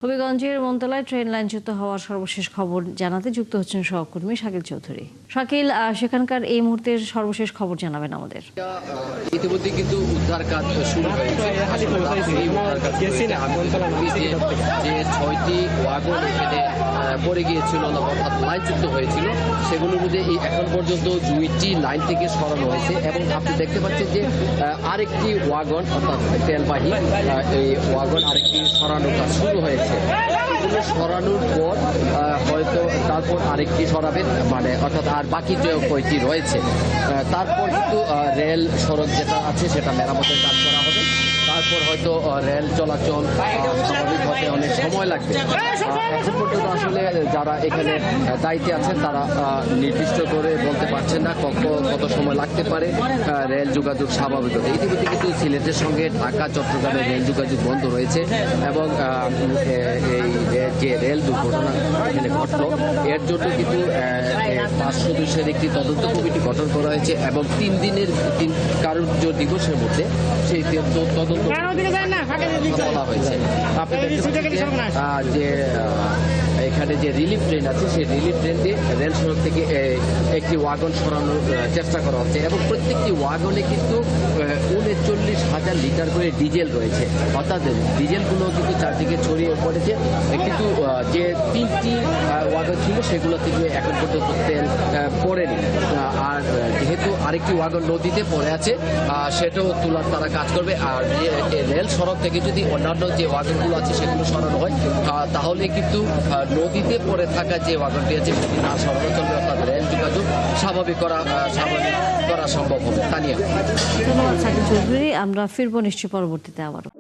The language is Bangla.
হবিগঞ্জের মনতলায় ট্রেন লাইনচ্যুত হওয়ার সর্বশেষ খবর জানাতে যুক্ত হচ্ছেন সহকর্মী শাকিল চৌধুরী। শাকিল, সেখানকার এই মুহূর্তের সর্বশেষ খবর জানাবেন আমাদের। ইতিমধ্যে কিন্তু উদ্ধার কাজ শুরু হয়েছে। যে 6টি ওয়াগন এখানে পড়ে গিয়েছিল অর্থাৎ লাইনচ্যুত হয়েছিল, সেগুলোর মধ্যে এখন পর্যন্ত 2টি লাইন থেকে সরানো হয়েছে এবং আপনি দেখতে পাচ্ছেন যে আরেকটি ওয়াগন অর্থাৎ তেলবাহী এই ওয়াগন আরেকটি সরানোর কাজ শুরু হয়েছে। এগুলো সরানোর পর হয়তো তারপর আরেকটি সরাবেন, মানে অর্থাৎ আর বাকি যে কয়টি রয়েছে তারপর কিন্তু রেল সড়ক যেটা আছে সেটা মেরামতের কাজ করা হবে। তারপর হয়তো রেল চলাচল স্বাভাবিক হতে অনেক সময় লাগবে। এখন পর্যন্ত আসলে যারা এখানে দায়িত্বে আছেন তারা নির্দিষ্ট করে বলতে পারছেন না কত সময় লাগতে পারে রেল যোগাযোগ স্বাভাবিক হতে। ইতিমধ্যে কিন্তু সিলেটের সঙ্গে ঢাকা চট্টগ্রামের রেল যোগাযোগ বন্ধ রয়েছে এবং এই যে রেল দুর্ঘটনা এখানে ঘটল এর জন্য কিন্তু 5 সদস্যের একটি তদন্ত কমিটি গঠন করা হয়েছে এবং 3 দিনের কার্য দিবসের মধ্যে সেই তদন্ত বলা হয়েছে। আপনি যে এখানে যে রিলিফ ট্রেন আছে সেই রিলিফ ট্রেন দিয়ে রেল সড়ক থেকে একটি ওয়াগন সরানোর চেষ্টা করা হচ্ছে এবং প্রত্যেকটি ওয়াগনে কিন্তু 39,000 লিটার করে ডিজেল রয়েছে, অর্থাৎ ডিজেলগুলো কিন্তু চারদিকে ছড়িয়ে পড়েছে। কিন্তু যে 3টি ওয়াগন ছিল সেগুলো থেকে এখন পর্যন্ত তেল পড়েনি। আর যেহেতু আরেকটি ওয়াগন নদীতে পড়ে আছে সেটাও তোলার তারা কাজ করবে। আর রেল সড়ক থেকে যদি অন্যান্য যে ওয়াগনগুলো আছে সেগুলো সরানো হয় তাহলে কিন্তু নদীতে পড়ে থাকা যে ওয়াগনটি আছে সেটি না সরানো চলবে, অর্থাৎ রেল যোগাযোগ স্বাভাবিক করা সম্ভব হবে। তানিয়া, ধন্যবাদ শাকিল চৌধুরী। আমরা ফিরবো নিশ্চয়ই পরবর্তীতে আবারও।